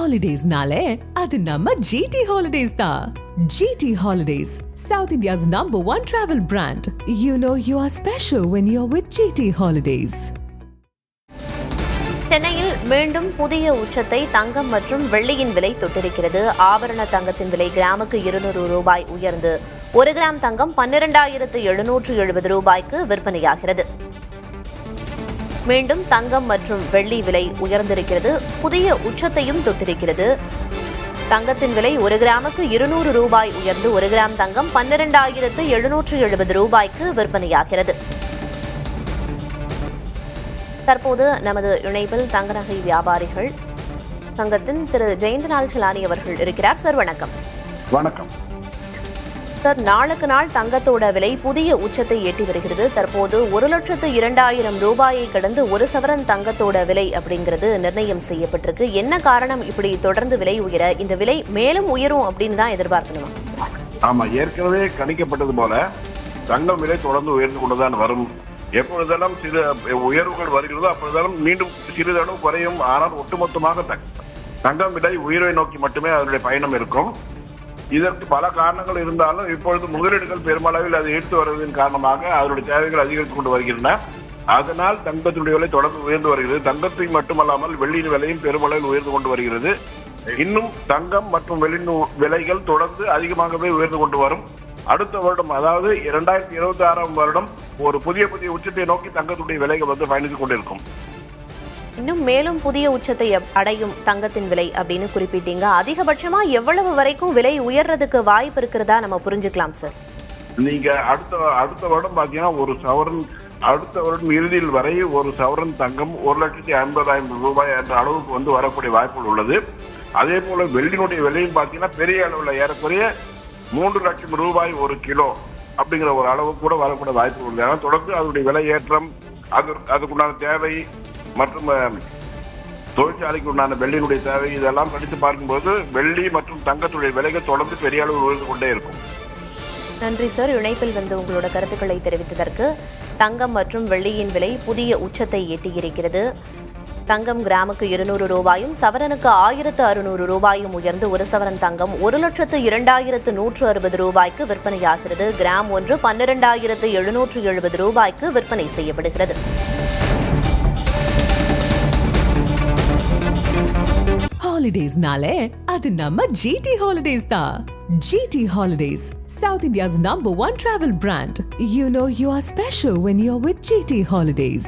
Holidays-nale, adu namma GT Holidays da. GT Holidays, South India's #1 travel brand. You know you are special when you're with GT Holidays. சென்னையில் மீண்டும் புதிய உச்சத்தை தங்கம் மற்றும் வெள்ளியின் விலை தொட்டிருக்கிறது. ஆபரண தங்கத்தின் விலை கிராமுக்கு 200 ரூபாய் உயர்ந்து 1 கிராம் தங்கம் 12,770 ரூபாய்க்கு விற்பனையாகிறது. மீண்டும் தங்கம் மற்றும் வெள்ளி விலை உயர்ந்திருக்கிறது, புதிய உச்சத்தையும் தொட்டிருக்கிறது. தங்கத்தின் விலை 1 கிராமுக்கு 200 ரூபாய் உயர்ந்து 1 கிராம் தங்கம் 12,770 ரூபாய்க்கு விற்பனையாகிறது. தற்போது நமது இணைப்பில் தங்க நகை வியாபாரிகள் சங்கத்தின் திரு ஜெயந்தலால் சலானி அவர்கள் இருக்கிறார். சார் வணக்கம். வணக்கம் சார், நாளுக்கு நாள் தங்கத்தோட விலை புதிய உச்சத்தை எட்டி வருகிறது. தற்போது 1,02,000 ரூபாயை கடந்து 1 சவரன் தங்கத்தோட விலை அப்படிங்கிறது நிர்ணயம் செய்யப்பட்டிருக்கு. என்ன காரணம் இப்படி தொடர்ந்து விலை உயர? இந்த விலை மேலும் உயரும் அப்படின்னு தான் எதிர்பார்க்கணுமா? ஆமா, ஏற்கனவே கணிக்கப்பட்டது போல தங்கம் விலை தொடர்ந்து உயர்ந்து கொண்டுதான் வரும். எப்பொழுதெல்லாம் சிறு உயர்வுகள் வருகிறதோ அப்பொழுதெல்லாம் மீண்டும் சிறிதளவு குறையும். ஆனால் ஒட்டுமொத்தமாக தங்கம் விலை உயர்வை நோக்கி மட்டுமே அதனுடைய பயணம் இருக்கும். இதற்கு பல காரணங்கள் இருந்தாலும் இப்பொழுது முதலீடுகள் பெருமளவில் அதை ஈர்த்து வருவதன் காரணமாக அதனுடைய தேவைகள் அதிகரித்துக் கொண்டு வருகின்றன. அதனால் தங்கத்தினுடைய விலை தொடர்ந்து உயர்ந்து வருகிறது. தங்கத்தை மட்டுமல்லாமல் வெள்ளியின் விலையும் பெருமளவில் உயர்ந்து கொண்டு வருகிறது. இன்னும் தங்கம் மற்றும் வெள்ளியின் விலைகள் தொடர்ந்து அதிகமாகவே உயர்ந்து கொண்டு வரும். அடுத்த வருடம், அதாவது 2026 வருடம் ஒரு புதிய உச்சத்தை நோக்கி தங்கத்துடைய விலைகள் பயணித்துக் கொண்டிருக்கும். இன்னும் மேலும் புதிய உச்சத்தை அடையும் தங்கத்தின் விலை அப்படின்னு குறிப்பிட்டீங்க. அதிகபட்சமா எவ்வளவு வரைக்கும் விலை உயர்றதுக்கு வாய்ப்பு இருக்கிறதா நம்ம புரிஞ்சுக்கலாம் சார்? நீங்க அடுத்த வருடம் பாத்தீங்கன்னா ஒரு சவரன், அடுத்த வருடம் இறுதியில் வரை ஒரு சவரன் தங்கம் 1,50,000 ரூபாய் என்ற அளவுக்கு வரக்கூடிய வாய்ப்புகள் உள்ளது. அதே போல வெள்ளியினுடைய விலையும் பாத்தீங்கன்னா பெரிய அளவில் ஏறக்குறைய 3 லட்சம் ரூபாய் ஒரு கிலோ அப்படிங்கிற ஒரு அளவு கூட வரக்கூடிய வாய்ப்பு உள்ளது. ஆனால் தொடர்ந்து அதனுடைய விலை ஏற்றம், அதுக்குண்டான தேவை மற்றும் தொழிற்சாலைக்கு உண்டான வெள்ளியினுடைய தேவை இதெல்லாம் படித்து பார்க்கும்போது வெள்ளி மற்றும் தங்கத்துடைய விலைகள் தொடர்ந்து பெரிய அளவில் உயர்ந்து கொண்டே இருக்கும். நன்றி சார், இணைப்பில் உங்களோட கருத்துக்களை தெரிவித்ததற்கு. தங்கம் மற்றும் வெள்ளியின் விலை புதிய உச்சத்தை எட்டியிருக்கிறது. தங்கம் கிராமுக்கு 200 ரூபாயும் சவரனுக்கு 1,600 ரூபாயும் உயர்ந்து 1 சவரன் தங்கம் 1,02,160 ரூபாய்க்கு விற்பனையாகிறது. கிராம் ஒன்று 12,770 ரூபாய்க்கு விற்பனை செய்யப்படுகிறது. Holidays-nale, adu namma GT Holidays da. GT Holidays, South India's #1 travel brand. You know you are special when you're with GT Holidays.